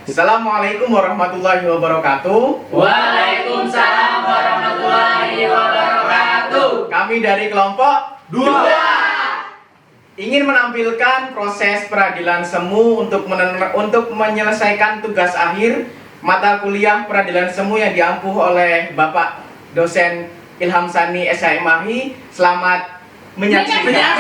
Assalamualaikum warahmatullahi wabarakatuh. Waalaikumsalam warahmatullahi wabarakatuh. Kami dari kelompok 2 ingin menampilkan proses peradilan semu untuk menyelesaikan tugas akhir mata kuliah peradilan semu yang diampuh oleh Bapak dosen Ilham Sani SHMAI. Selamat menyaksikan.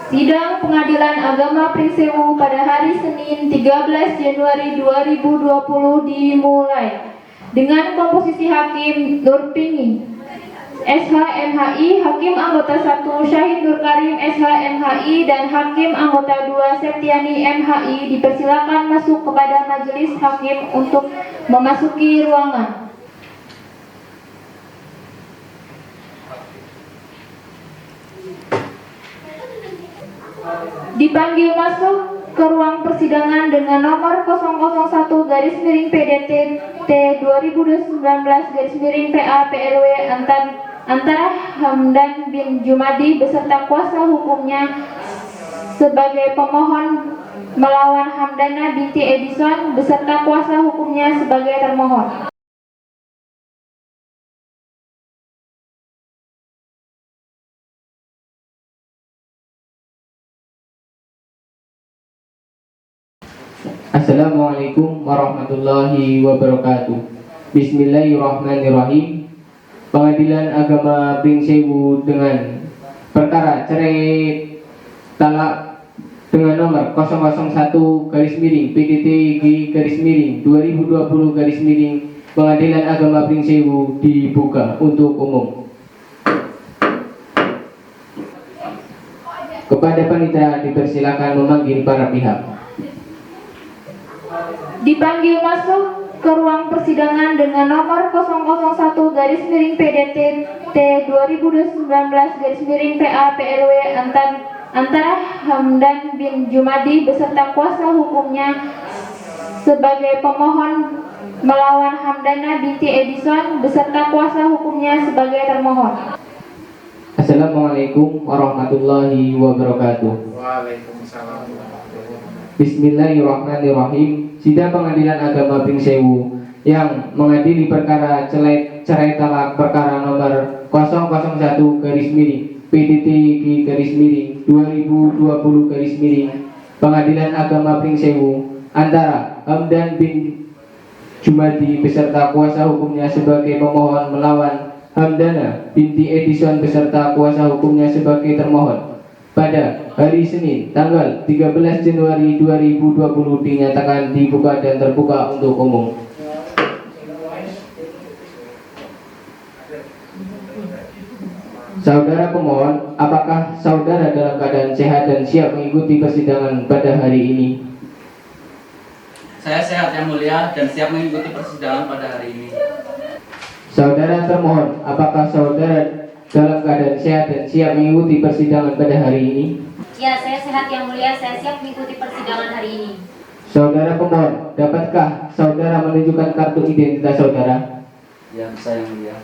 Sidang Pengadilan Agama Pringsewu pada hari Senin 13 Januari 2020 dimulai dengan komposisi Hakim Nurpini SHMHI, Hakim Anggota 1 Syahid Nur Karim SHMHI, dan Hakim Anggota 2 Septiani MHI dipersilakan masuk kepada majelis hakim untuk memasuki ruangan. Dipanggil masuk ke ruang persidangan dengan nomor 001/PDT T2019/PA PLW antara Hamdan bin Jumadi beserta kuasa hukumnya sebagai pemohon melawan Hamdana binti Edison beserta kuasa hukumnya sebagai termohon. Assalamualaikum warahmatullahi wabarakatuh. Bismillahirrahmanirrahim. Pengadilan Agama Pringsewu dengan perkara cerai talak dengan nomor 001/PDT-G-2020 Pengadilan Agama Pringsewu dibuka untuk umum. Kepada panitia dipersilakan memanggil para pihak. Dipanggil masuk ke ruang persidangan dengan nomor 001/PDT T2019/PA PLW antara Hamdan bin Jumadi beserta kuasa hukumnya sebagai pemohon melawan Hamdana binti Edison beserta kuasa hukumnya sebagai termohon. Assalamualaikum warahmatullahi wabarakatuh. Waalaikumsalam. Bismillahirrahmanirrahim. Sidang Pengadilan Agama Pringsewu yang mengadili perkara cerai talak perkara nomor 001/PDT-G-2020 Pengadilan Agama Pringsewu antara Hamdan bin Jumadi beserta kuasa hukumnya sebagai pemohon melawan Hamdana binti Edison beserta kuasa hukumnya sebagai termohon pada hari Senin tanggal 13 Januari 2020 dinyatakan dibuka dan terbuka untuk umum. Saudara pemohon, apakah saudara dalam keadaan sehat dan siap mengikuti persidangan pada hari ini? Saya sehat yang mulia dan siap mengikuti persidangan pada hari ini. Saudara termohon, apakah saudara dalam keadaan sehat dan siap mengikuti persidangan pada hari ini? Ya, saya sehat yang mulia, saya siap mengikuti persidangan hari ini. Saudara pemohon, dapatkah saudara menunjukkan kartu identitas saudara? Ya, bisa yang mulia.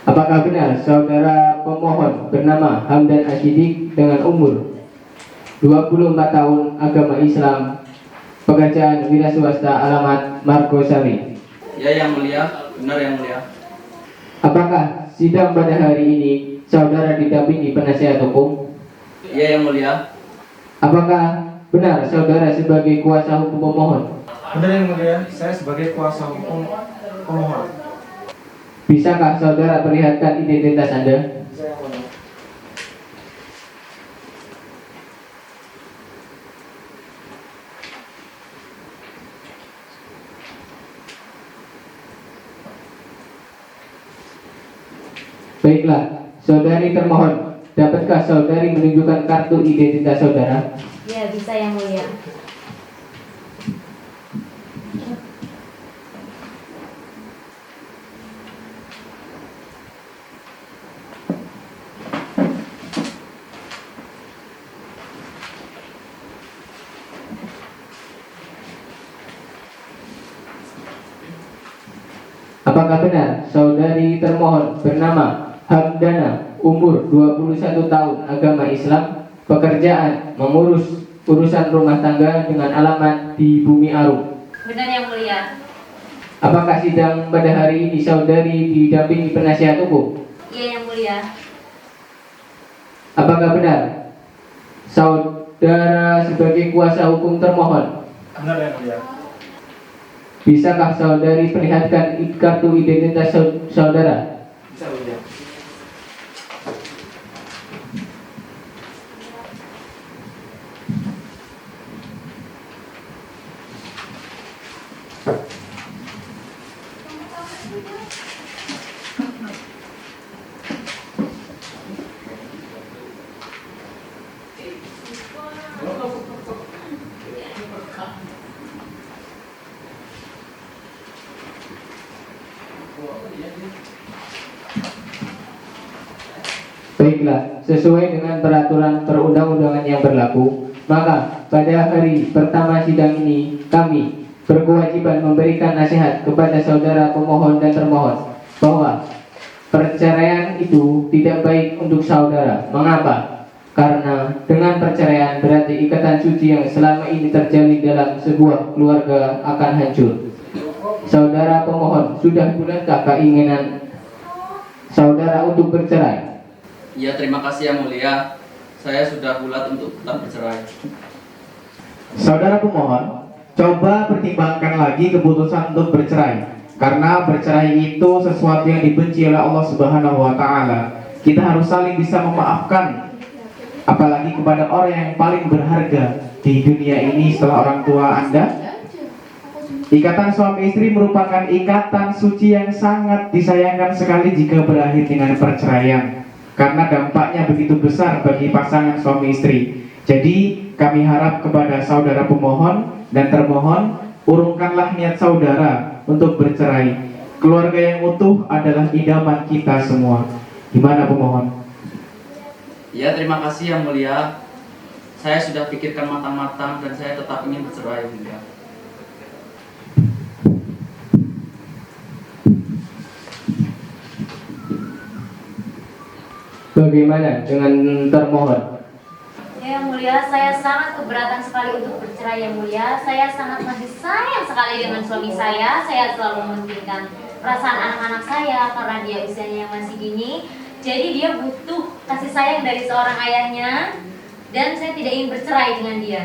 Apakah benar saudara pemohon bernama Hamdan Asyidik dengan umur 24 tahun, agama Islam, pekerjaan wira swasta, alamat Margosari? Ya yang mulia, benar yang mulia. Apakah sidang pada hari ini saudara didampingi penasihat hukum? Ya yang mulia. Apakah benar saudara sebagai kuasa hukum pemohon? Benar yang mulia, saya sebagai kuasa hukum pemohon. Bisakah saudara perlihatkan identitas Anda? Baiklah, saudari termohon, dapatkah saudari menunjukkan kartu identitas saudara? Ya, bisa yang mulia. Apakah benar saudari termohon bernama Hamdana, umur 21 tahun, agama Islam, pekerjaan mengurus urusan rumah tangga dengan alamat di Bumi Arum? Benar yang mulia. Apakah sidang pada hari ini saudari didampingi penasihat hukum? Iya yang mulia. Apakah benar saudara sebagai kuasa hukum termohon? Benar yang mulia. Bisakah saudari perlihatkan kartu identitas saudara? Bisa mulia. Baiklah, sesuai dengan peraturan perundang-undangan yang berlaku, maka pada hari pertama sidang ini kami berkewajiban memberikan nasihat kepada saudara pemohon dan termohon bahwa perceraian itu tidak baik untuk saudara. Mengapa? Karena dengan perceraian berarti ikatan suci yang selama ini terjalin dalam sebuah keluarga akan hancur. Saudara pemohon, sudah bulatkah keinginan saudara untuk bercerai? Ya, terima kasih yang mulia. Saya sudah bulat untuk tetap bercerai. Saudara pemohon, coba pertimbangkan lagi keputusan untuk bercerai. Karena bercerai itu sesuatu yang dibenci oleh Allah Subhanahu wa taala. Kita harus saling bisa memaafkan, apalagi kepada orang yang paling berharga di dunia ini setelah orang tua Anda. Ikatan suami istri merupakan ikatan suci yang sangat disayangkan sekali jika berakhir dengan perceraian, karena dampaknya begitu besar bagi pasangan suami istri. Jadi kami harap kepada saudara pemohon dan termohon, urungkanlah niat saudara untuk bercerai. Keluarga yang utuh adalah idaman kita semua. Gimana pemohon? Ya, terima kasih yang mulia. Saya sudah pikirkan matang-matang dan saya tetap ingin bercerai yang mulia. Bagaimana dengan termohon? Ya yang mulia, saya sangat keberatan sekali untuk bercerai yang mulia. Saya sangat masih sayang sekali dengan suami saya. Saya selalu mementingkan perasaan anak-anak saya karena dia usianya yang masih dini. Jadi dia butuh kasih sayang dari seorang ayahnya, dan saya tidak ingin bercerai dengan dia.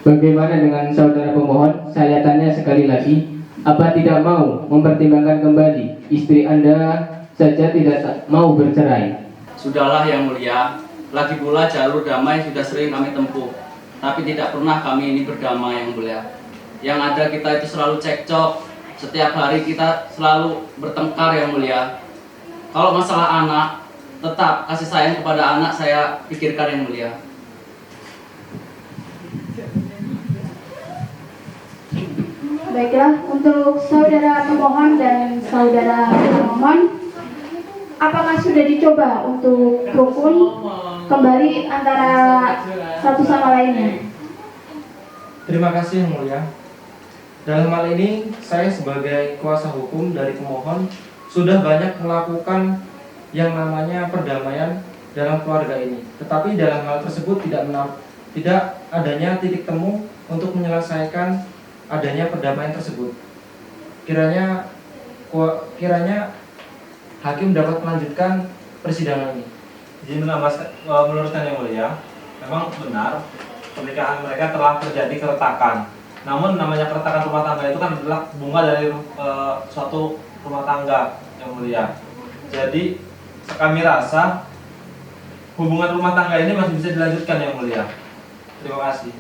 Bagaimana dengan saudara pemohon? Saya tanya sekali lagi, apa tidak mau mempertimbangkan kembali? Istri Anda saja tidak mau bercerai. Sudahlah yang mulia. Lagi pula jalur damai sudah sering kami tempuh, tapi tidak pernah kami ini berdamai yang mulia. Yang ada kita itu selalu cekcok. Setiap hari kita selalu bertengkar yang mulia. Kalau masalah anak, tetap kasih sayang kepada anak saya pikirkan yang mulia. Baiklah, untuk saudara pemohon dan saudara pemohon, apakah sudah dicoba untuk rukun kembali antara satu sama lainnya? Terima kasih yang mulia. Dalam hal ini, saya sebagai kuasa hukum dari pemohon sudah banyak melakukan yang namanya perdamaian dalam keluarga ini. Tetapi dalam hal tersebut tidak adanya titik temu untuk menyelesaikan adanya perdamaian tersebut. Kiranya hakim dapat melanjutkan persidangan ini. Izin meluruskan yang mulia, memang benar pernikahan mereka telah terjadi keretakan. Namun namanya keretakan rumah tangga itu kan adalah bunga dari suatu rumah tangga yang mulia. Jadi kami rasa hubungan rumah tangga ini masih bisa dilanjutkan yang mulia. Terima kasih.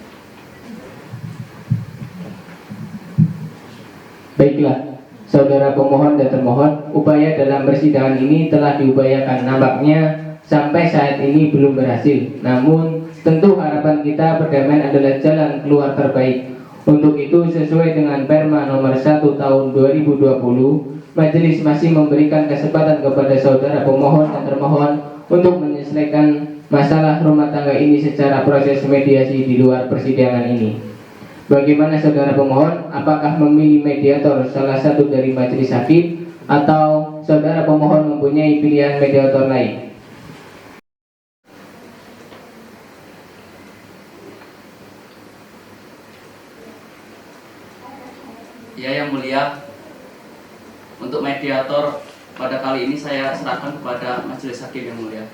Baiklah, saudara pemohon dan termohon, upaya dalam persidangan ini telah diupayakan. Nampaknya sampai saat ini belum berhasil. Namun tentu harapan kita perdamaian adalah jalan keluar terbaik. Untuk itu, sesuai dengan Perma nomor 1 tahun 2020, majelis masih memberikan kesempatan kepada saudara pemohon dan termohon untuk menyelesaikan masalah rumah tangga ini secara proses mediasi di luar persidangan ini. Bagaimana saudara pemohon? Apakah memilih mediator salah satu dari majelis hakim atau saudara pemohon mempunyai pilihan mediator lain? Ya, yang mulia, untuk mediator pada kali ini saya serahkan kepada majelis hakim yang mulia.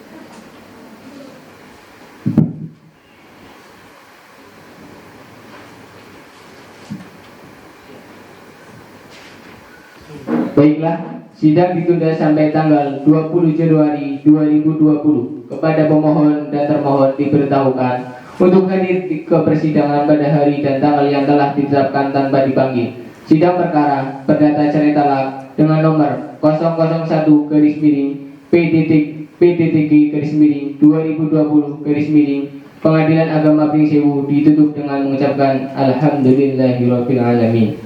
Baiklah, sidang ditunda sampai tanggal 20 Januari 2020. Kepada pemohon dan termohon diberitahukan untuk hadir ke persidangan pada hari dan tanggal yang telah ditetapkan tanpa dipanggil. Sidang perkara perdata cerai talak dengan nomor 001/PDTG/2020 Pengadilan Agama Pringsewu ditutup dengan mengucapkan Alhamdulillahirabbil alamin.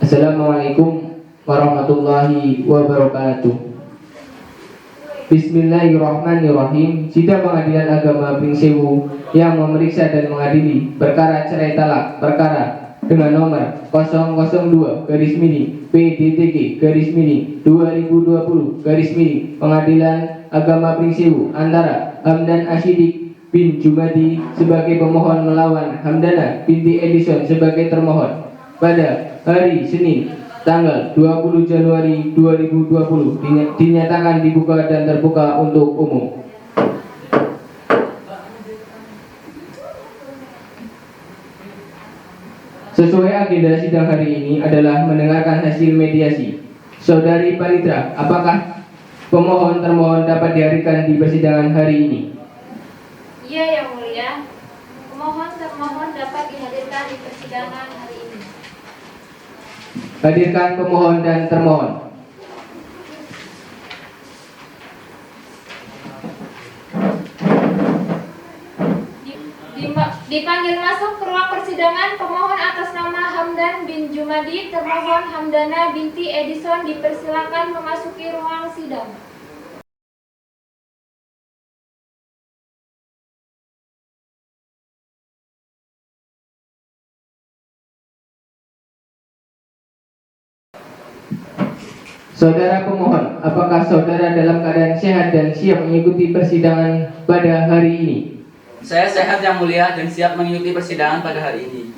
Assalamualaikum warahmatullahi wabarakatuh. Bismillahirrahmanirrahim. Sidang Pengadilan Agama Pringsewu yang memeriksa dan mengadili perkara cerai talak perkara dengan nomor 002/PDTG/2020 Pengadilan Agama Pringsewu antara Hamdan Ashidik bin Jumadi sebagai pemohon melawan Hamdana binti Edison sebagai termohon pada hari Senin tanggal 20 Januari 2020 dinyatakan dibuka dan terbuka untuk umum. Sesuai agenda sidang hari ini adalah mendengarkan hasil mediasi. Saudari Panitra, apakah pemohon termohon dapat dihadirkan di persidangan hari ini? Iya, Yang Mulia. Pemohon termohon dapat dihadirkan di persidangan hari ini. Hadirkan pemohon dan termohon. Dipanggil masuk ke ruang persidangan pemohon atas nama Hamdan bin Jumadi, termohon Hamdana binti Edison dipersilakan memasuki ruang sidang. Saudara pemohon, apakah saudara dalam keadaan sehat dan siap mengikuti persidangan pada hari ini? Saya sehat yang mulia dan siap mengikuti persidangan pada hari ini.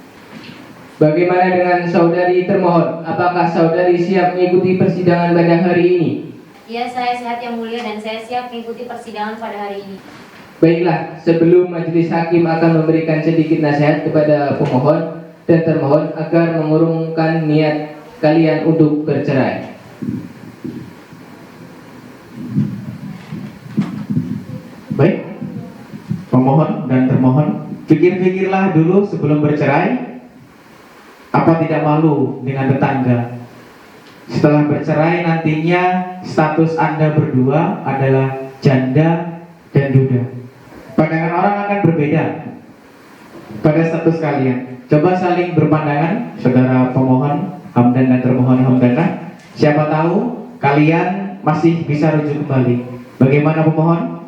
Bagaimana dengan saudari termohon? Apakah saudari siap mengikuti persidangan pada hari ini? Ya, saya sehat yang mulia dan saya siap mengikuti persidangan pada hari ini. Baiklah, sebelum majelis hakim akan memberikan sedikit nasihat kepada pemohon dan termohon agar mengurungkan niat kalian untuk bercerai. Baik, pemohon dan termohon, pikir-pikirlah dulu sebelum bercerai. Apa tidak malu dengan tetangga? Setelah bercerai nantinya status Anda berdua adalah janda dan duda. Pandangan orang akan berbeda pada status kalian. Coba saling berpandangan, saudara pemohon Hamdan dan termohon Hamdana. Siapa tahu kalian masih bisa rujuk kembali. Bagaimana pemohon?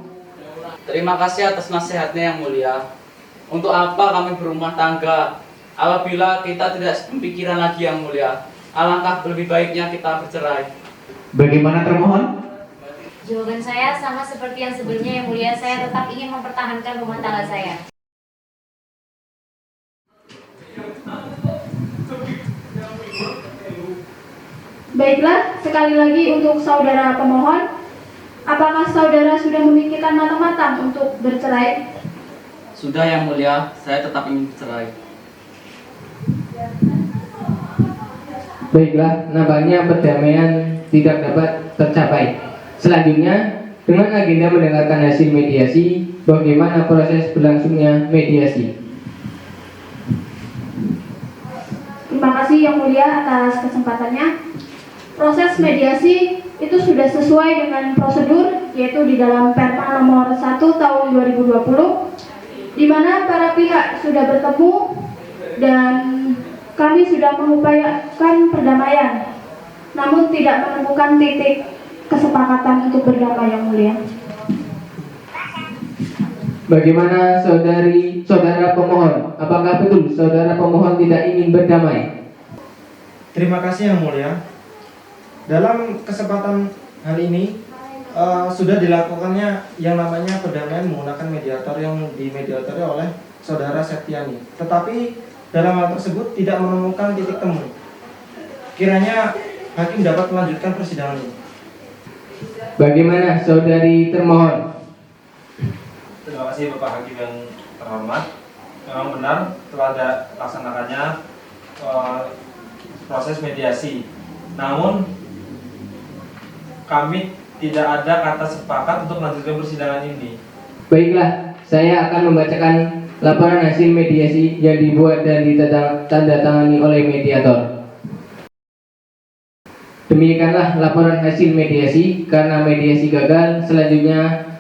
Terima kasih atas nasihatnya yang mulia. Untuk apa kami berumah tangga apabila kita tidak sepemikiran lagi yang mulia? Alangkah lebih baiknya kita bercerai. Bagaimana termohon? Jawaban saya sama seperti yang sebelumnya yang mulia. Saya tetap ingin mempertahankan rumah tangga saya. Baiklah, sekali lagi untuk saudara pemohon, apakah saudara sudah memikirkan matang-matang untuk bercerai? Sudah yang mulia, saya tetap ingin bercerai. Baiklah, nampaknya perdamaian tidak dapat tercapai. Selanjutnya, dengan agenda mendengarkan hasil mediasi, bagaimana proses berlangsungnya mediasi? Terima kasih Yang Mulia atas kesempatannya. Proses mediasi itu sudah sesuai dengan prosedur, yaitu di dalam Perma nomor 1 tahun 2020, di mana para pihak sudah bertemu dan kami sudah mengupayakan perdamaian, namun tidak menemukan titik kesepakatan untuk berdamai, Yang Mulia. Bagaimana saudara pemohon? Apakah betul saudara pemohon tidak ingin berdamai? Terima kasih Yang Mulia. Dalam kesempatan hari ini sudah dilakukannya yang namanya perdamaian menggunakan mediator yang dimediatori oleh Saudara Septiani. Tetapi dalam hal tersebut tidak menemukan titik temu. Kiranya hakim dapat melanjutkan persidangan ini. Bagaimana saudari termohon? Terima kasih Bapak Hakim yang terhormat. Memang benar telah dilaksanakannya proses mediasi. Namun kami tidak ada kata sepakat untuk melanjutkan persidangan ini. Baiklah, saya akan membacakan laporan hasil mediasi yang dibuat dan ditandatangani oleh mediator. Demikianlah laporan hasil mediasi. Karena mediasi gagal, selanjutnya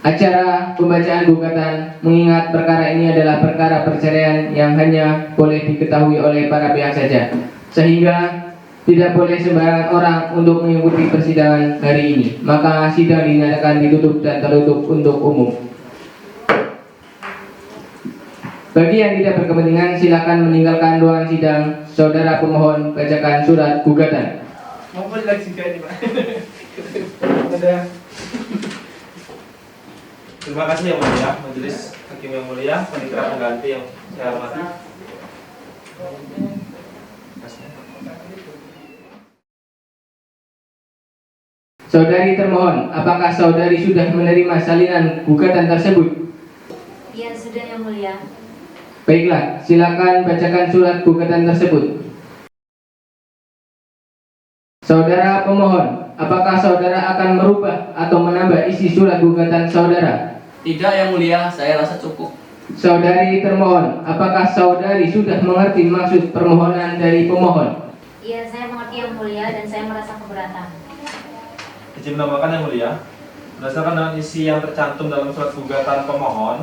acara pembacaan gugatan, mengingat perkara ini adalah perkara perceraian yang hanya boleh diketahui oleh para pihak saja, sehingga tidak boleh sembarangan orang untuk mengikuti persidangan hari ini. Maka sidang dinyatakan ditutup dan tertutup untuk umum. Bagi yang tidak berkepentingan, silakan meninggalkan ruangan sidang. Saudara pemohon, bacakan surat gugatan. Mau lagi ini, Pak. Terima kasih Yang Mulia, Majelis Hakim yang Mulia, Panitera Pengganti yang saya hormati. Saudari termohon, apakah saudari sudah menerima salinan gugatan tersebut? Iya, sudah Yang Mulia. Baiklah, silakan bacakan surat gugatan tersebut. Saudara pemohon, apakah saudara akan merubah atau menambah isi surat gugatan saudara? Tidak Yang Mulia, saya rasa cukup. Saudari termohon, apakah saudari sudah mengerti maksud permohonan dari pemohon? Iya, saya mengerti Yang Mulia dan saya merasa keberatan. Izin menambahkan Yang Mulia, berdasarkan dengan isi yang tercantum dalam surat gugatan pemohon,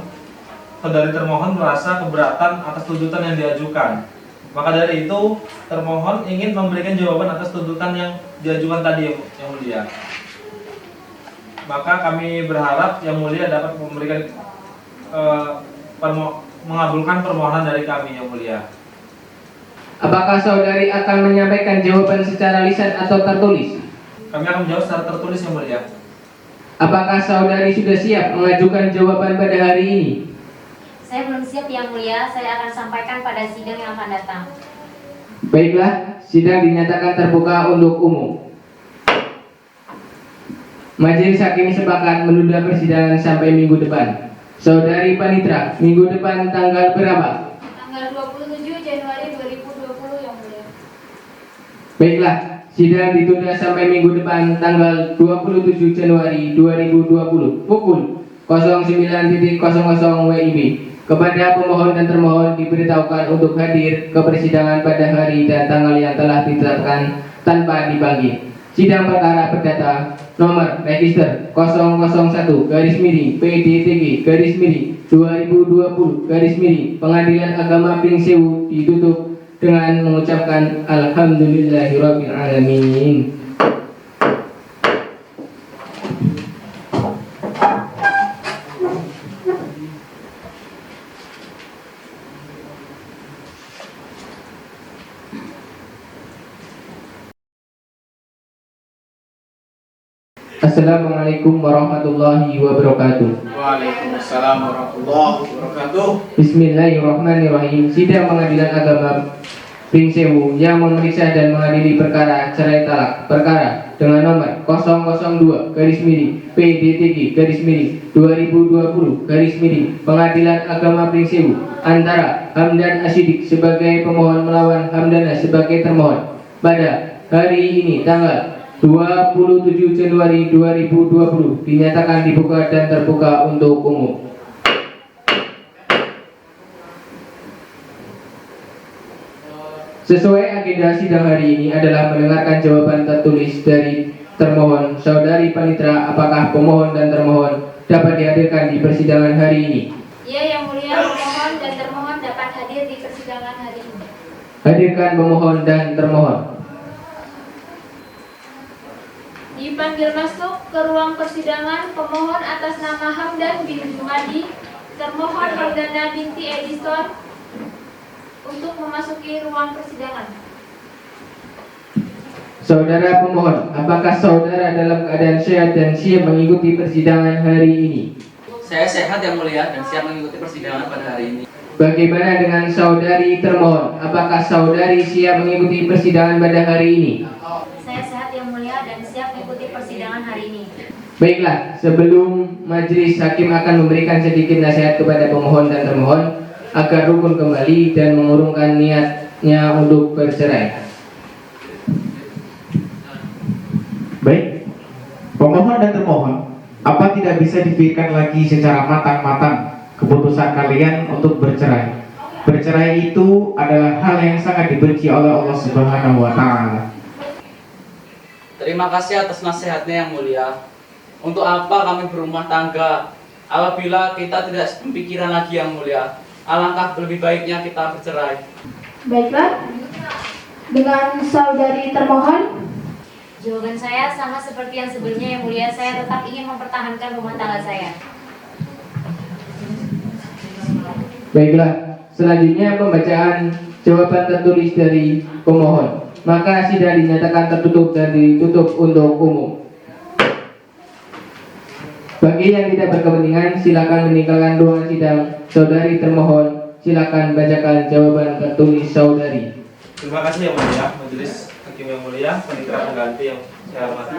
saudari termohon merasa keberatan atas tuntutan yang diajukan. Maka dari itu, termohon ingin memberikan jawaban atas tuntutan yang diajukan tadi Yang Mulia. Maka kami berharap Yang Mulia dapat memberikan mengabulkan permohonan dari kami Yang Mulia. Apakah saudari akan menyampaikan jawaban secara lisan atau tertulis? Kami akan menjawab secara tertulis Yang Mulia. Apakah saudari sudah siap mengajukan jawaban pada hari ini? Saya belum siap Yang Mulia, saya akan sampaikan pada sidang yang akan datang. Baiklah, sidang dinyatakan terbuka untuk umum. Majelis Hakim sepakat menunda persidangan sampai minggu depan. Saudari Panitra, minggu depan tanggal berapa? Tanggal 27 Januari 2020, Yang Mulia. Baiklah, sidang ditunda sampai minggu depan tanggal 27 Januari 2020 pukul 09.00 WIB. Kepada pemohon dan termohon diberitahukan untuk hadir ke persidangan pada hari dan tanggal yang telah ditetapkan tanpa dipanggil. Sidang perkara perdata nomor register 001-PDTG-2020 Pengadilan Agama Pringsewu ditutup dengan mengucapkan Alhamdulillahirabbil alamin. Assalamualaikum warahmatullahi wabarakatuh. Waalaikumsalam warahmatullahi wabarakatuh. Bismillahirrahmanirrahim. Sidang Pengadilan Agama Pringsewu yang memeriksa dan mengadili perkara cerai talak perkara dengan nomor 002-PDTG-2020 Pengadilan Agama Pringsewu antara Hamdan Asyidik sebagai pemohon melawan Hamdana sebagai termohon pada hari ini tanggal 27 Januari 2020 dinyatakan dibuka dan terbuka untuk umum. Sesuai agenda sidang hari ini adalah mendengarkan jawaban tertulis dari termohon. Saudari Panitra, apakah pemohon dan termohon dapat dihadirkan di persidangan hari ini? Iya, Yang Mulia, pemohon dan termohon dapat hadir di persidangan hari ini. Hadirkan pemohon dan termohon. Dipanggil masuk ke ruang persidangan pemohon atas nama Hamdan bin Jumadi, termohon Hamdana binti Edison untuk memasuki ruang persidangan. Saudara pemohon, apakah saudara dalam keadaan sehat dan siap mengikuti persidangan hari ini? Saya sehat Yang Mulia dan siap mengikuti persidangan pada hari ini. Bagaimana dengan saudari termohon? Apakah saudari siap mengikuti persidangan pada hari ini? Saya sehat Yang Mulia dan siap mengikuti persidangan hari ini. Baiklah, sebelum majelis hakim akan memberikan sedikit nasihat kepada pemohon dan termohon agar rukun kembali dan mengurungkan niatnya untuk bercerai. Baik, pemohon dan termohon, apa tidak bisa dipikirkan lagi secara matang-matang keputusan kalian untuk bercerai? Bercerai itu adalah hal yang sangat dibenci oleh Allah Subhanahu wa Ta'ala. Terima kasih atas nasihatnya Yang Mulia. Untuk apa kami berumah tangga apabila kita tidak berpikiran lagi Yang Mulia? Alangkah lebih baiknya kita bercerai. Baiklah, dengan saudari termohon. Jawaban saya sama seperti yang sebelumnya Yang Mulia, saya tetap ingin mempertahankan rumah tangga saya. Baiklah, selanjutnya pembacaan jawaban tertulis dari pemohon. Maka sidang dinyatakan tertutup dan ditutup untuk umum. Bagi yang tidak berkepentingan, silakan meninggalkan ruangan sidang. Saudari termohon, silakan bacakan jawaban tertulis saudari. Terima kasih Yang Mulia, Majelis Hakim yang Mulia, Panitera pengganti yang saya hormati.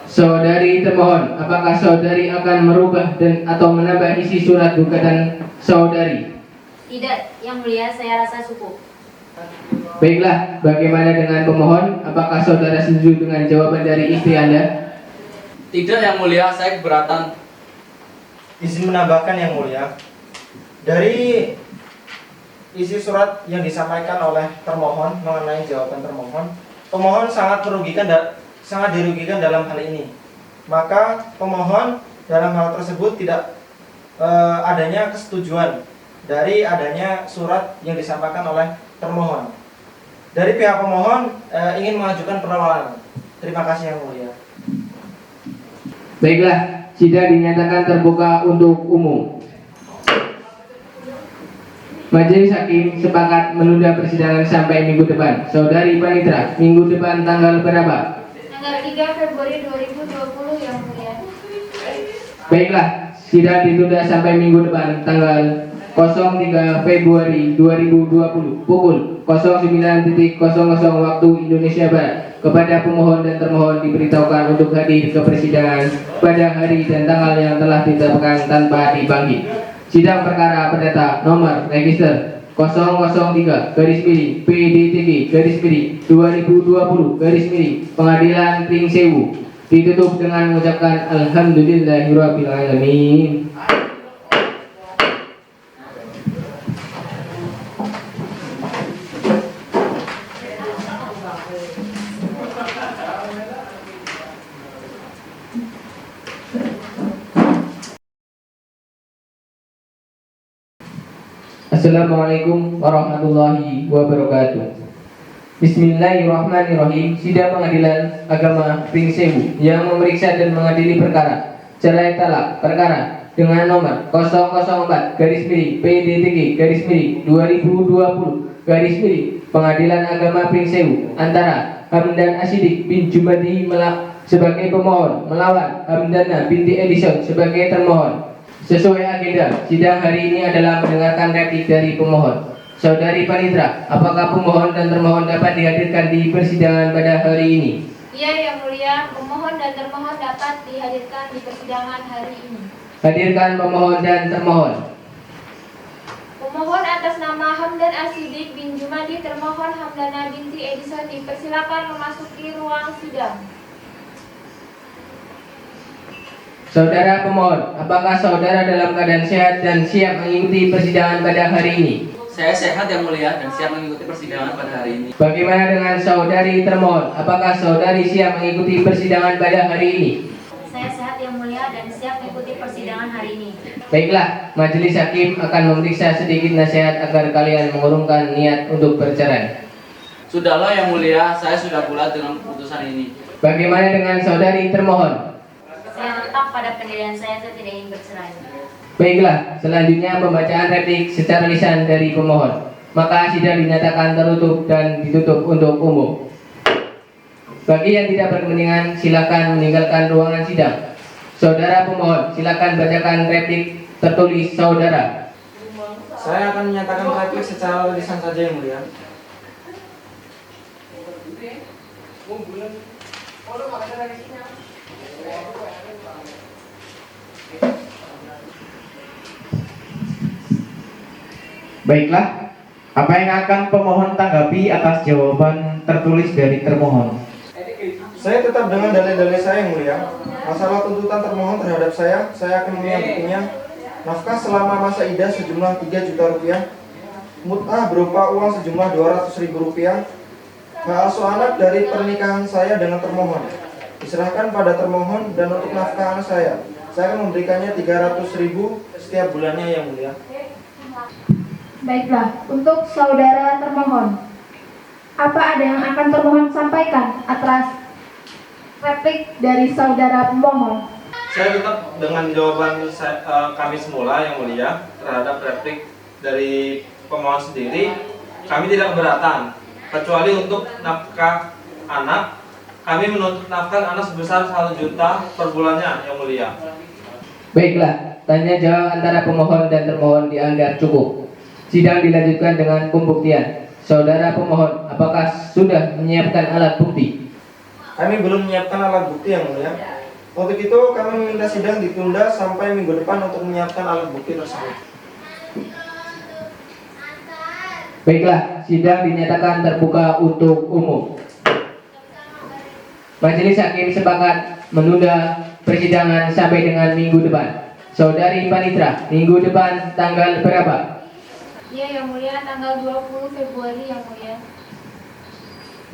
Saudari termohon, apakah saudari akan merubah dan atau menambah isi surat gugatan saudari? Tidak Yang Mulia, saya rasa cukup. Baiklah, bagaimana dengan pemohon? Apakah saudara setuju dengan jawaban dari istri Anda? Tidak Yang Mulia, saya keberatan. Izin menambahkan Yang Mulia, dari isi surat yang disampaikan oleh termohon mengenai jawaban termohon, pemohon sangat dirugikan dalam hal ini. Maka pemohon dalam hal tersebut tidak adanya kesetujuan dari adanya surat yang disampaikan oleh termohon. Dari pihak pemohon ingin mengajukan perlawanan. Terima kasih Yang Mulia. Baiklah, sidang dinyatakan terbuka untuk umum. Majelis Hakim sepakat menunda persidangan sampai minggu depan. Saudari Panitra, minggu depan tanggal berapa? Tanggal 3 Februari 2020 Yang Mulia. Baiklah, sidang ditunda sampai minggu depan tanggal 03 Februari 2020 pukul 09.00 waktu Indonesia Barat. Kepada pemohon dan termohon diberitahukan untuk hadir ke persidangan pada hari dan tanggal yang telah ditetapkan tanpa dibagi. Sidang perkara perdata nomor register 003 PDTG 2020 Pengadilan Pringsewu ditutup dengan mengucapkan Alhamdulillahirabbil alamin. Assalamualaikum warahmatullahi wabarakatuh. Bismillahirrahmanirrahim. Sidang Pengadilan Agama Pringsewu yang memeriksa dan mengadili perkara cerai talak perkara dengan nomor 004 PDTG 2020 Pengadilan Agama Pringsewu antara Hamdan Asidik bin Jumadi sebagai pemohon melawan Hamdana binti Edison sebagai termohon. Sesuai agenda, sidang hari ini adalah mendengarkan replik dari pemohon. Saudari Panitra, apakah pemohon dan termohon dapat dihadirkan di persidangan pada hari ini? Iya Yang Mulia, pemohon dan termohon dapat dihadirkan di persidangan hari ini. Hadirkan pemohon dan termohon. Pemohon atas nama Hamdan Asidik bin Jumadi, termohon Hamdana binti Edison dipersilakan memasuki ruang sidang. Saudara pemohon, apakah saudara dalam keadaan sehat dan siap mengikuti persidangan pada hari ini? Saya sehat yang mulia dan siap mengikuti persidangan pada hari ini. Bagaimana dengan saudari termohon? Apakah saudari siap mengikuti persidangan pada hari ini? Saya sehat yang mulia dan siap mengikuti persidangan hari ini. Baiklah, majelis hakim akan memeriksa sedikit nasihat agar kalian mengurungkan niat untuk bercerai. Sudahlah yang mulia, saya sudah bulat dengan keputusan ini. Bagaimana dengan saudari termohon? Saya tetap pada pendirian saya tidak ingin bercerai. Baiklah, selanjutnya pembacaan replik secara lisan dari pemohon. Maka sidang dinyatakan tertutup dan ditutup untuk umum. Bagi yang tidak berkepentingan, silakan meninggalkan ruangan sidang. Saudara pemohon, silakan bacakan replik tertulis saudara. Saya akan menyatakan replik secara lisan saja yang mulia. Baiklah, apa yang akan pemohon tanggapi atas jawaban tertulis dari termohon? Saya tetap dengan dalil-dalil saya yang mulia. Masalah tuntutan termohon terhadap saya akan menyangkutnya nafkah selama masa idah sejumlah 3 juta rupiah, mut'ah berupa uang sejumlah 200.000 rupiah, hak asuh anak dari pernikahan saya dengan termohon diserahkan pada termohon, dan untuk nafkah anak saya akan memberikannya 300.000 setiap bulannya yang mulia. Baiklah, untuk saudara termohon, apa ada yang akan termohon sampaikan atas replik dari saudara pemohon? Saya tetap dengan jawaban kami semula yang mulia terhadap replik dari pemohon sendiri. Kami tidak keberatan, kecuali untuk nafkah anak. Kami menuntut nafkah anak sebesar 1 juta per bulannya yang mulia. Baiklah, tanya jawab antara pemohon dan termohon dianggap cukup. Sidang dilanjutkan dengan pembuktian. Saudara pemohon, apakah sudah menyiapkan alat bukti? Kami belum menyiapkan alat bukti yang mulia. Untuk itu kami meminta sidang ditunda sampai minggu depan untuk menyiapkan alat bukti tersebut. Baiklah, sidang dinyatakan terbuka untuk umum. Majelis hakim sepakat menunda persidangan sampai dengan minggu depan. Saudari Panitra, minggu depan tanggal berapa? Ya, yang mulia, tanggal 20 Februari yang mulia.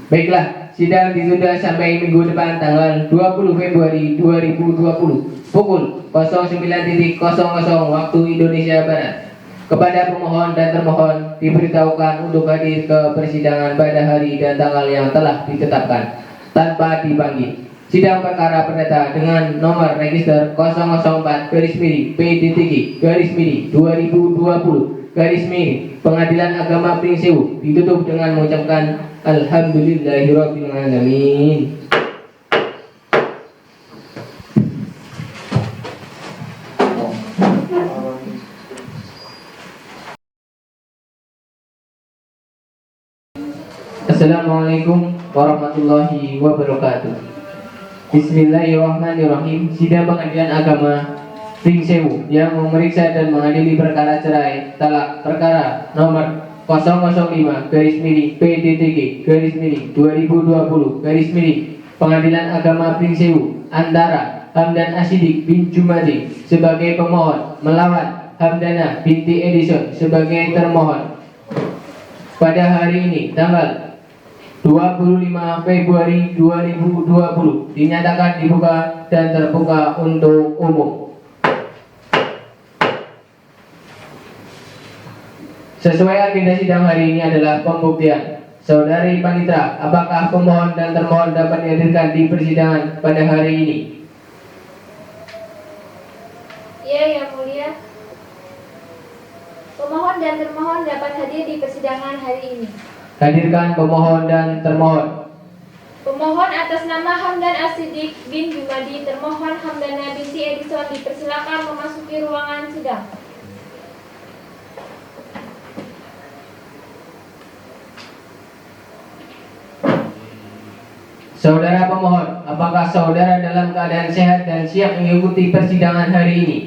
Baiklah, sidang ditunda sampai minggu depan tanggal 20 Februari 2020 pukul 09.00 waktu Indonesia Barat. Kepada pemohon dan termohon diberitahukan untuk hadir ke persidangan pada hari dan tanggal yang telah ditetapkan tanpa dipanggil. Sidang perkara perdata dengan nomor register 004-PDTG-2020 Pengadilan Agama Pringsewu ditutup dengan mengucapkan Alhamdulillahirabbil alamin. Assalamualaikum warahmatullahi wabarakatuh. Bismillahirrahmanirrahim. Sidang Pengadilan Agama Pringsewu yang memeriksa dan mengadili perkara cerai talak perkara nomor 005-PDTG-2020 Pengadilan Agama Pringsewu antara Hamdan Asidik bin Jumadi sebagai pemohon melawan Hamdana binti Edison sebagai termohon pada hari ini tanggal 25 Februari 2020 dinyatakan dibuka dan terbuka untuk umum. Sesuai agenda sidang hari ini adalah pembuktian. Saudari Panitra, apakah pemohon dan termohon dapat dihadirkan di persidangan pada hari ini? Ya, yang mulia. Pemohon dan termohon dapat hadir di persidangan hari ini. Hadirkan pemohon dan termohon. Pemohon atas nama Hamdan Asidik bin Jumadi, termohon Hamdana binti Edison dipersilakan memasuki ruangan sidang. Saudara pemohon, apakah saudara dalam keadaan sehat dan siap mengikuti persidangan hari ini?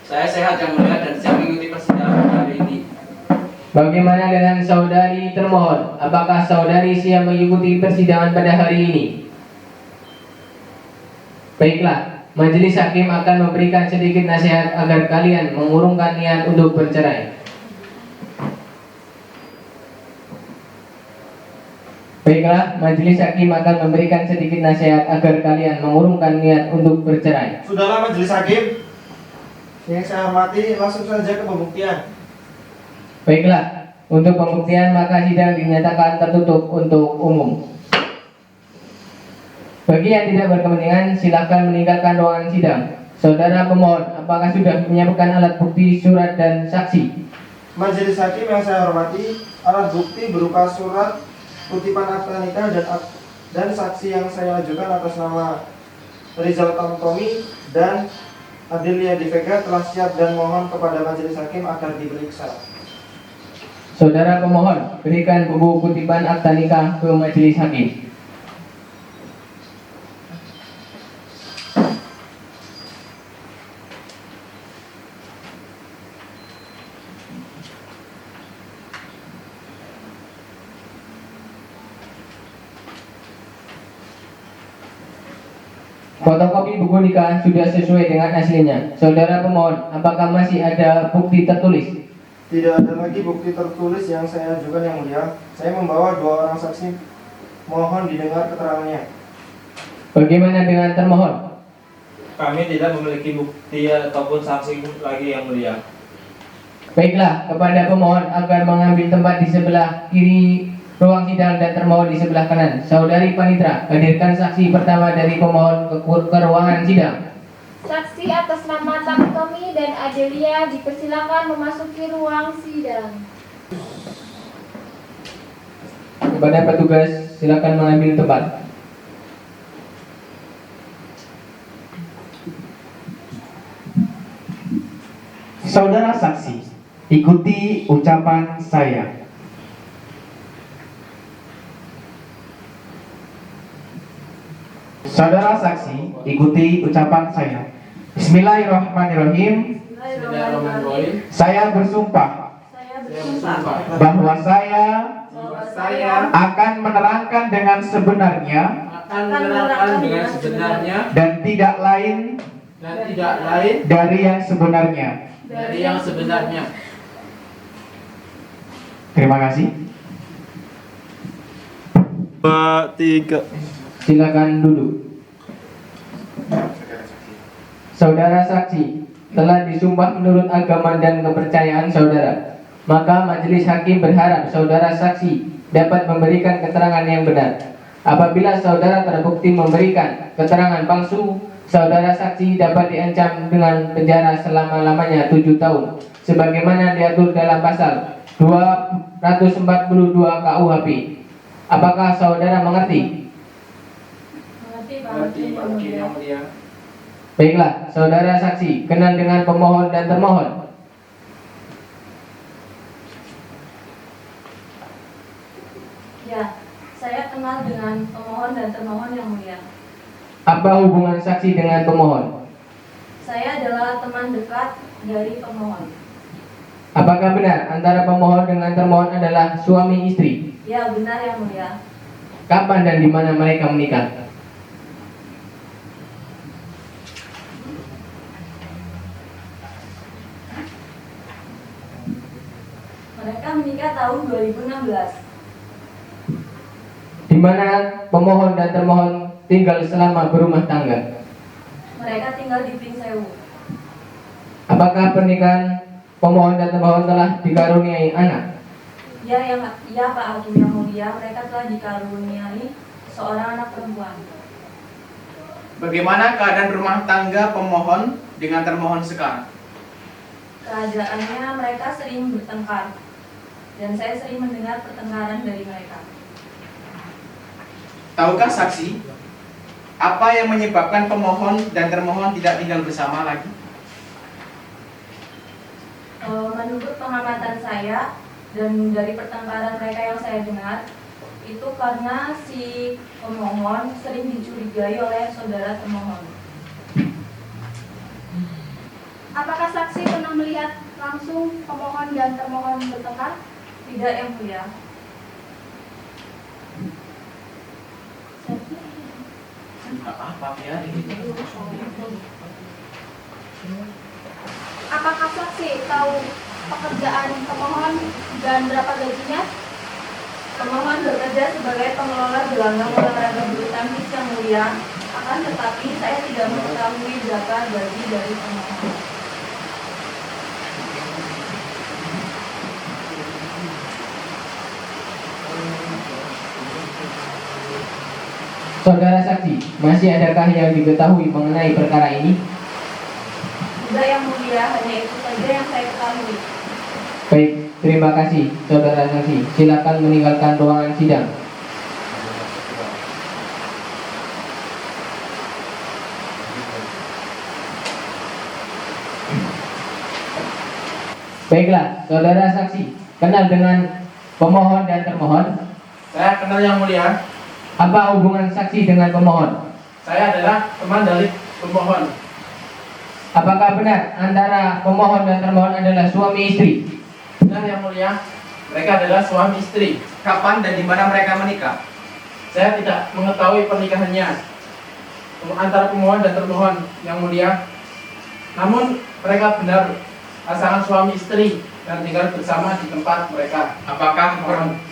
Saya sehat yang mulia dan siap mengikuti persidangan hari ini. Bagaimana dengan saudari termohon? Apakah saudari siap mengikuti persidangan pada hari ini? Baiklah, Majelis hakim akan memberikan sedikit nasihat agar kalian mengurungkan niat untuk bercerai. Baiklah, majelis hakim akan memberikan sedikit nasihat agar kalian mengurungkan niat untuk bercerai. Sudahlah majelis hakim. Yang saya hormati, langsung saja ke pembuktian. Baiklah, untuk pembuktian maka sidang dinyatakan tertutup untuk umum. Bagi yang tidak berkepentingan, silakan meninggalkan ruangan sidang. Saudara pemohon, apakah sudah menyiapkan alat bukti, surat, dan saksi? Majelis hakim yang saya hormati, alat bukti berupa surat, kutipan akta nikah dan saksi yang saya ajukan atas nama Rizal Tamtomi dan Adelia Di Vega telah siap dan mohon kepada majelis hakim agar diperiksa. Saudara pemohon, berikan buku kutipan akta nikah ke majelis hakim. Fotokopi buku nikah sudah sesuai dengan aslinya. Saudara pemohon, apakah masih ada bukti tertulis? Tidak ada lagi bukti tertulis yang saya ajukan yang mulia. Saya membawa 2 orang saksi, mohon didengar keterangannya. Bagaimana dengan termohon? Kami tidak memiliki bukti ataupun saksi lagi yang mulia. Baiklah, kepada pemohon agar mengambil tempat di sebelah kiri ruang sidang dan termohon di sebelah kanan. Saudari Panitra, hadirkan saksi pertama dari pemohon ke ruangan sidang. Saksi atas nama Tamtomi dan Adelia dipersilakan memasuki ruang sidang. Kepada petugas, silakan mengambil tempat. Saudara saksi, ikuti ucapan saya. Saudara saksi, ikuti ucapan saya. Bismillahirrahmanirrahim. Saya bersumpah bahwa saya akan menerangkan dengan sebenarnya dan tidak lain dari yang sebenarnya. Terima kasih. 2, 3. Silakan duduk. Saudara saksi telah disumpah menurut agama dan kepercayaan saudara. Maka majelis hakim berharap saudara saksi dapat memberikan keterangan yang benar. Apabila saudara terbukti memberikan keterangan palsu, saudara saksi dapat diancam dengan penjara selama-lamanya 7 tahun, sebagaimana diatur dalam pasal 242 KUHP. Apakah saudara mengerti? Baiklah, saudara saksi kenal dengan pemohon dan termohon. Ya, saya kenal dengan pemohon dan termohon yang mulia. Apa hubungan saksi dengan pemohon? Saya adalah teman dekat dari pemohon. Apakah benar antara pemohon dengan termohon adalah suami istri? Ya, benar yang mulia. Kapan dan di mana mereka menikah? Mereka menikah tahun 2016. Di mana pemohon dan termohon tinggal selama berumah tangga? Mereka tinggal di Pringsewu. Apakah pernikahan pemohon dan termohon telah dikaruniai anak? Ya Pak Hakim yang mulia, mereka telah dikaruniai seorang anak perempuan. Bagaimana keadaan rumah tangga pemohon dengan termohon sekarang? Keadaannya mereka sering bertengkar, dan saya sering mendengar pertengkaran dari mereka. Tahukah saksi apa yang menyebabkan pemohon dan termohon tidak tinggal bersama lagi? Menurut pengamatan saya dan dari pertengkaran mereka yang saya dengar, itu karena si pemohon sering dicurigai oleh saudara termohon. Apakah saksi pernah melihat langsung pemohon dan termohon bertengkar? Tidak yang mulia. apa ya? Apakah saksi tahu pekerjaan pemohon dan berapa gajinya? Pemohon bekerja sebagai pengelola gelanggang olahraga bulu tangkis yang mulia, akan tetapi saya tidak mengetahui berapa gaji dari pemohon. Saudara saksi, masih adakah yang diketahui mengenai perkara ini? Tidak yang mulia, hanya itu saja yang saya ketahui. Baik, terima kasih saudara saksi. Silakan meninggalkan ruangan sidang. Baiklah, saudara saksi, kenal dengan pemohon dan termohon? Saya kenal yang mulia. Apa hubungan saksi dengan pemohon? Saya adalah teman dari pemohon. Apakah benar antara pemohon dan termohon adalah suami istri? Benar yang mulia. Mereka adalah suami istri. Kapan dan di mana mereka menikah? Saya tidak mengetahui pernikahannya antara pemohon dan termohon yang mulia. Namun mereka benar pasangan suami istri dan tinggal bersama di tempat mereka.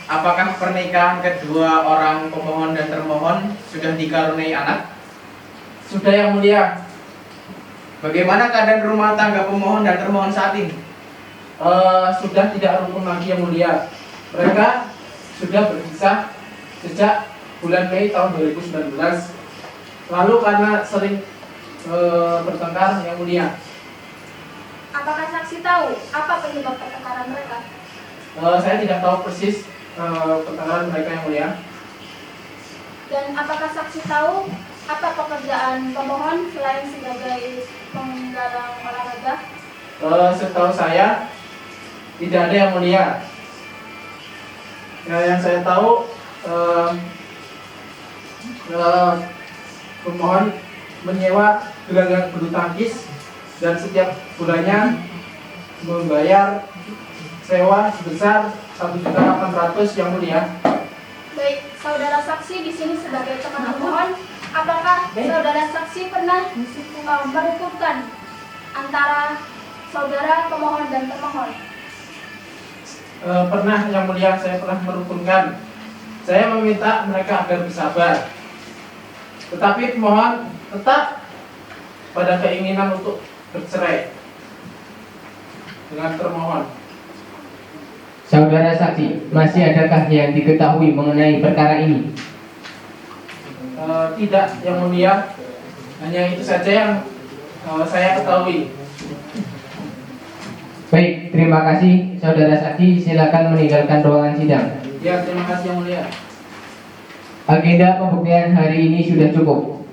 Apakah pernikahan kedua orang pemohon dan termohon sudah dikaruniai anak? Sudah yang mulia. Bagaimana keadaan rumah tangga pemohon dan termohon saat ini? Sudah tidak rukun lagi yang mulia. Mereka sudah berpisah sejak bulan Mei tahun 2019. Lalu karena sering bertengkar yang mulia. Apakah saksi tahu apa penyebab pertengkaran mereka? Saya tidak tahu persis pertengkaran mereka yang mulia. Dan apakah saksi tahu apa pekerjaan pemohon selain sebagai penggarang olahraga? Setahu saya tidak ada yang mulia. Yang saya tahu pemohon menyewa gelanggang bulu tangkis dan setiap bulannya membayar sewa sebesar 1.800.000 yang mulia. Baik, saudara saksi di sini sebagai teman pemohon, apakah saudara saksi pernah merukunkan antara saudara pemohon dan termohon? Pernah yang mulia, saya pernah merukunkan. Saya meminta mereka agar bersabar. Tetapi pemohon tetap pada keinginan untuk bercerai dengan termohon. Saudara saksi, masih adakah yang diketahui mengenai perkara ini? Tidak yang mulia, hanya itu saja yang saya ketahui. Baik, terima kasih saudara saksi. Silakan meninggalkan ruangan sidang. Ya, terima kasih yang mulia. Agenda pembuktian hari ini sudah cukup.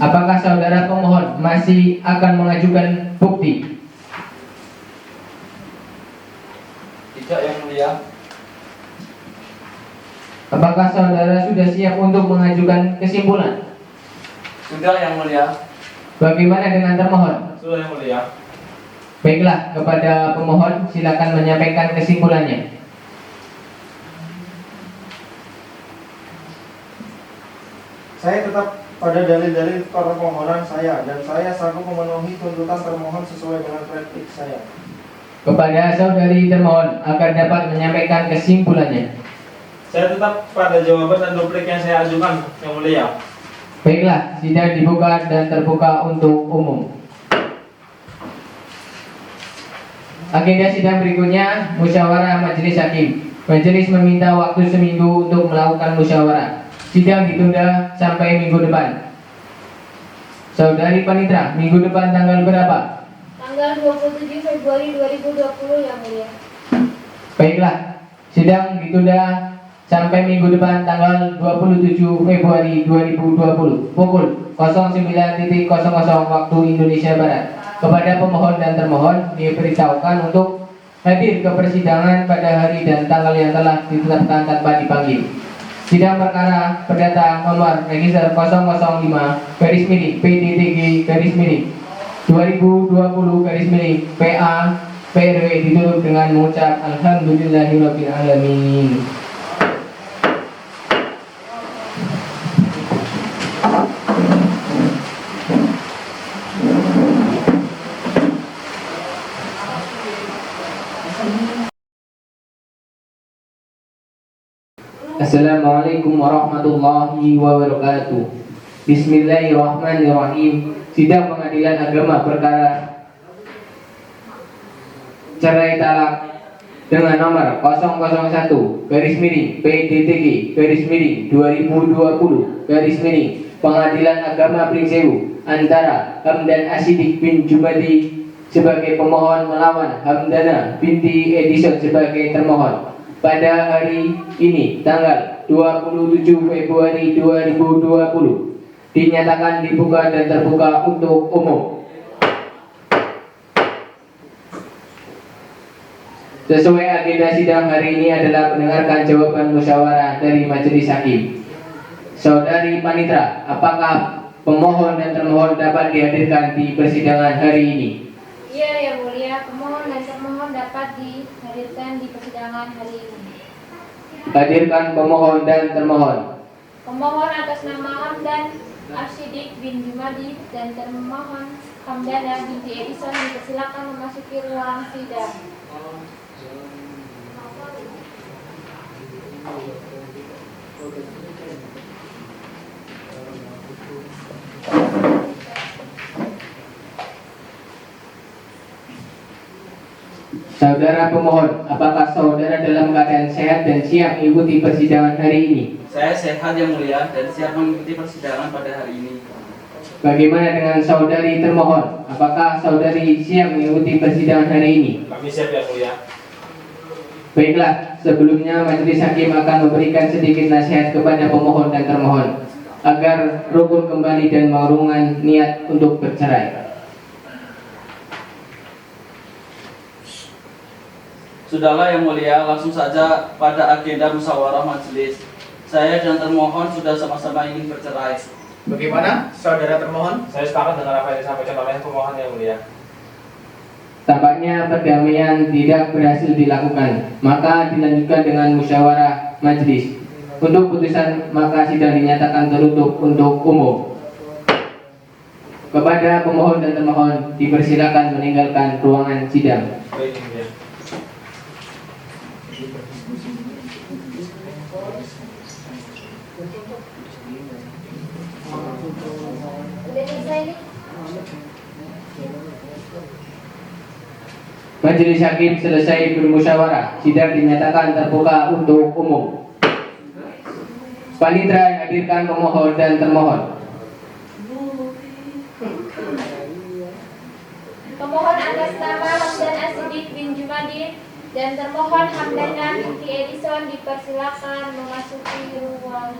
Apakah saudara pemohon masih akan mengajukan bukti? Tidak yang mulia. Apakah saudara sudah siap untuk mengajukan kesimpulan? Sudah yang mulia. Bagaimana dengan termohon? Sudah yang mulia. Baiklah, kepada pemohon silakan menyampaikan kesimpulannya. Saya tetap pada dalil-dalil permohonan saya dan saya sanggup memenuhi tuntutan termohon sesuai dengan replik saya. Kepada saudari termohon agar dapat menyampaikan kesimpulannya. Saya tetap pada jawaban dan duplik yang saya ajukan, yang mulia. Baiklah, sidang dibuka dan terbuka untuk umum. Agenda sidang berikutnya, musyawarah majelis hakim. Majelis meminta waktu seminggu untuk melakukan musyawarah. Sidang ditunda sampai minggu depan. Saudari Panitra, minggu depan tanggal berapa? Tanggal 27 Februari 2020 yang mulia. Baiklah, sidang ditunda sampai minggu depan tanggal 27 Februari 2020 pukul 09.00 waktu Indonesia Barat. Kepada pemohon dan termohon diberitahukan untuk hadir ke persidangan pada hari dan tanggal yang telah ditetapkan tanpa dipanggil. Sidang perkara perdata nomor register 005 garis miring PDTG garis miring 2020 garis miring PA PRW ditutup dengan mengucap alhamdulillahirabbil alamin. Assalamualaikum warahmatullahi wabarakatuh. Bismillahirrahmanirrahim. Sidang Pengadilan Agama perkara cerai talak dengan nomor 001 garis miring PDTG garis miring 2020 garis miring Pengadilan Agama Pringsewu antara Hamdan Asidik bin Jumadi sebagai pemohon melawan Hamdana binti Edison sebagai termohon pada hari ini tanggal 27 Februari 2020 dinyatakan dibuka dan terbuka untuk umum. Sesuai agenda sidang hari ini adalah mendengarkan jawaban musyawarah dari majelis hakim. Saudari Panitra, apakah pemohon dan termohon dapat dihadirkan di persidangan hari ini? Iya, Yang Mulia, pemohon dan termohon dapat dihadirkan di persidangan hari ini. Hadirkan pemohon dan termohon. Pemohon atas nama Hamdan Asidik bin Jumadi dan termohon Hamdana binti Edison dipersilakan memasuki ruang sidang. Saudara pemohon, apakah saudara dalam keadaan sehat dan siap mengikuti persidangan hari ini? Saya sehat Yang Mulia dan siap mengikuti persidangan pada hari ini. Bagaimana dengan saudari termohon? Apakah saudari siap mengikuti persidangan hari ini? Kami siap Yang Mulia. Baiklah, sebelumnya majelis hakim akan memberikan sedikit nasihat kepada pemohon dan termohon agar rukun kembali dan mengurungkan niat untuk bercerai. Sudahlah Yang Mulia, langsung saja pada agenda musyawarah majelis. Saya dan termohon sudah sama-sama ingin bercerai. Bagaimana, saudara termohon? Saya sepakat dengan apa yang disampaikan oleh pemohon Yang Mulia. Tampaknya perdamaian tidak berhasil dilakukan, maka dilanjutkan dengan musyawarah majelis. Untuk putusan, maka sidang dinyatakan tertutup untuk umum. Kepada pemohon dan termohon dipersilakan meninggalkan ruangan sidang. Baik Yang Mulia. Udah selesai nih? Majelis hakim selesai bermusyawarah. Sidang dinyatakan terbuka untuk umum. Panitra, hadirkan pemohon dan termohon. Pemohon atas nama Hamdan Asidik bin Jumadi dan termohon Hamdana binti Edison dipersilakan memasuki ruang.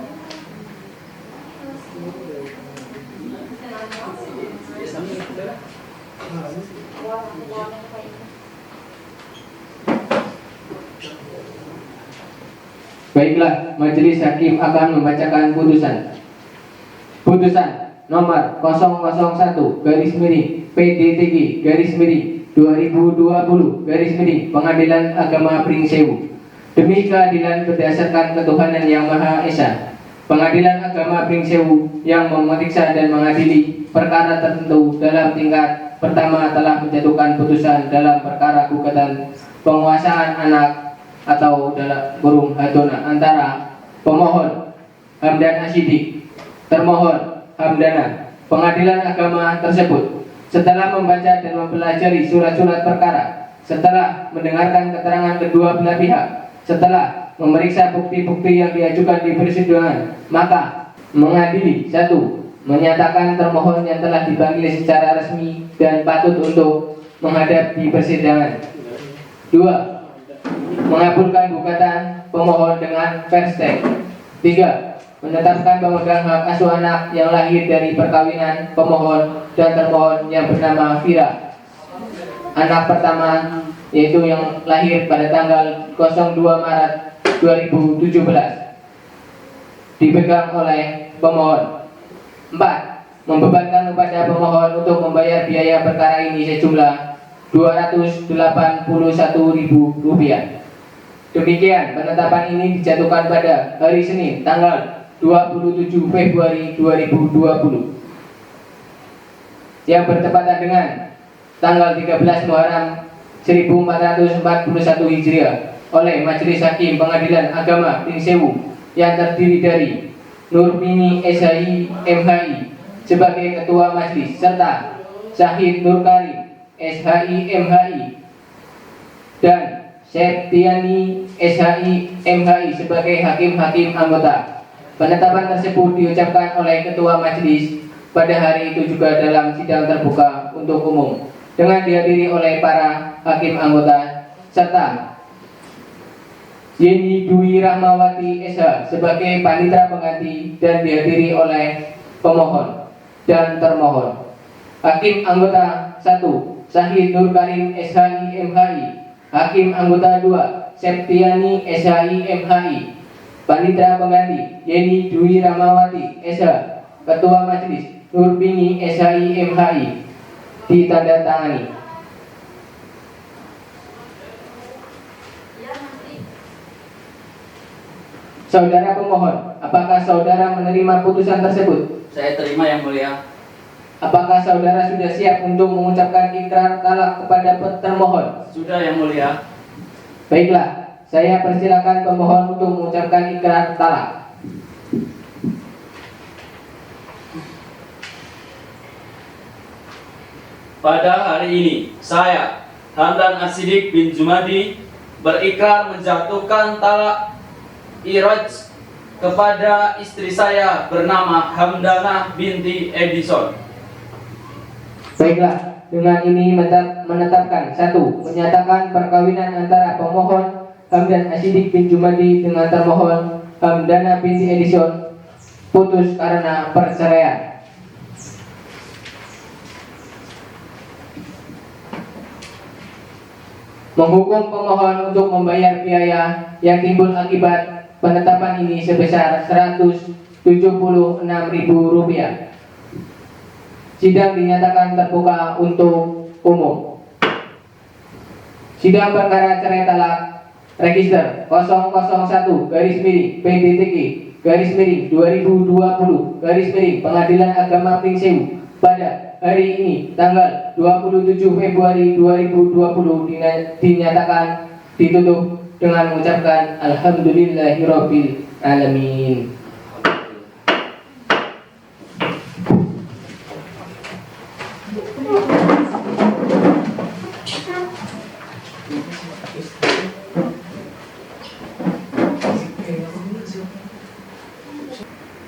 Baiklah, majelis hakim akan membacakan putusan. Putusan nomor 001 garis miring PDTG garis miring 2020 garis miring Pengadilan Agama Pringsewu. Demi keadilan berdasarkan ketuhanan yang Maha Esa, Pengadilan Agama Pringsewu yang memeriksa dan mengadili perkara tertentu dalam tingkat pertama telah menjatuhkan putusan dalam perkara gugatan penguasaan anak atau dalam kurung hadona antara pemohon Hamdan Asidik, termohon Hamdana. Pengadilan agama tersebut setelah membaca dan mempelajari surat-surat perkara, setelah mendengarkan keterangan kedua belah pihak, setelah memeriksa bukti-bukti yang diajukan di persidangan, maka mengadili: 1. Menyatakan termohon yang telah dipanggil secara resmi dan patut untuk menghadap di persidangan. 2. Mengabulkan gugatan pemohon dengan fair stay. 3. Menetapkan pemegang hak asuh anak yang lahir dari perkawinan pemohon dan termohon yang bernama Vira. Anak pertama yaitu yang lahir pada tanggal 02 Maret 2017 dipegang oleh pemohon. 4. Membebankan kepada pemohon untuk membayar biaya perkara ini sejumlah Rp281.000. Demikian penetapan ini dijatuhkan pada hari Senin tanggal 27 Februari 2020 yang bertepatan dengan tanggal 13 Muharram 1441 Hijriah oleh Majelis Hakim Pengadilan Agama Pringsewu yang terdiri dari Nurpini SHI MHI sebagai Ketua Majelis serta Syahid Nur Karim SHI MHI dan Septiani SHI MHI sebagai hakim-hakim anggota. Penetapan tersebut diucapkan oleh Ketua Majelis pada hari itu juga dalam sidang terbuka untuk umum dengan dihadiri oleh para hakim anggota serta Yeni Dwi Rahmawati SH sebagai panitera pengganti dan dihadiri oleh pemohon dan termohon. Hakim anggota 1 Syahid Nur Karim SHI MHI. Hakim anggota 2 Septiani SHI MHI. Panitera pengganti Yeni Dwi Rahmawati SH. Ketua Majelis Nurpini SHI MHI. Ditandatangani. Saudara pemohon, apakah saudara menerima putusan tersebut? Saya terima yang mulia. Apakah saudara sudah siap untuk mengucapkan ikrar talak kepada termohon? Sudah yang mulia. Baiklah, saya persilakan pemohon untuk mengucapkan ikrar talak. Pada hari ini, saya, Hamdan As-Siddiq bin Jumadi, berikrar menjatuhkan talak iraj kepada istri saya bernama Hamdanah binti Edison. Baiklah, dengan ini menetapkan 1. Menyatakan perkawinan antara pemohon Hamdan As-Siddiq bin Jumadi dengan termohon Hamdanah binti Edison putus karena perceraian. Menghukum pemohon untuk membayar biaya yang timbul akibat penetapan ini sebesar Rp176.000. Sidang dinyatakan terbuka untuk umum. Sidang perkara cerai talak register 001-PDTG-2020 Pengadilan Agama Pringsewu pada hari ini tanggal 27 Februari 2020 dinyatakan ditutup dengan mengucapkan Alhamdulillahirabbil alamin.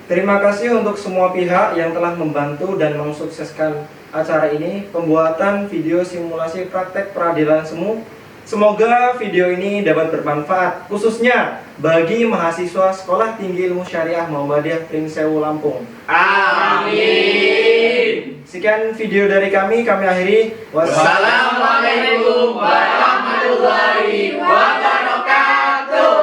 Terima kasih untuk semua pihak yang telah membantu dan mensukseskan acara ini, pembuatan video simulasi praktek peradilan semu. Semoga video ini dapat bermanfaat, khususnya bagi mahasiswa Sekolah Tinggi Ilmu Syariah Muhammadiyah Pringsewu Lampung. Amin. Sekian video dari kami akhiri. Wassalamualaikum warahmatullahi wabarakatuh.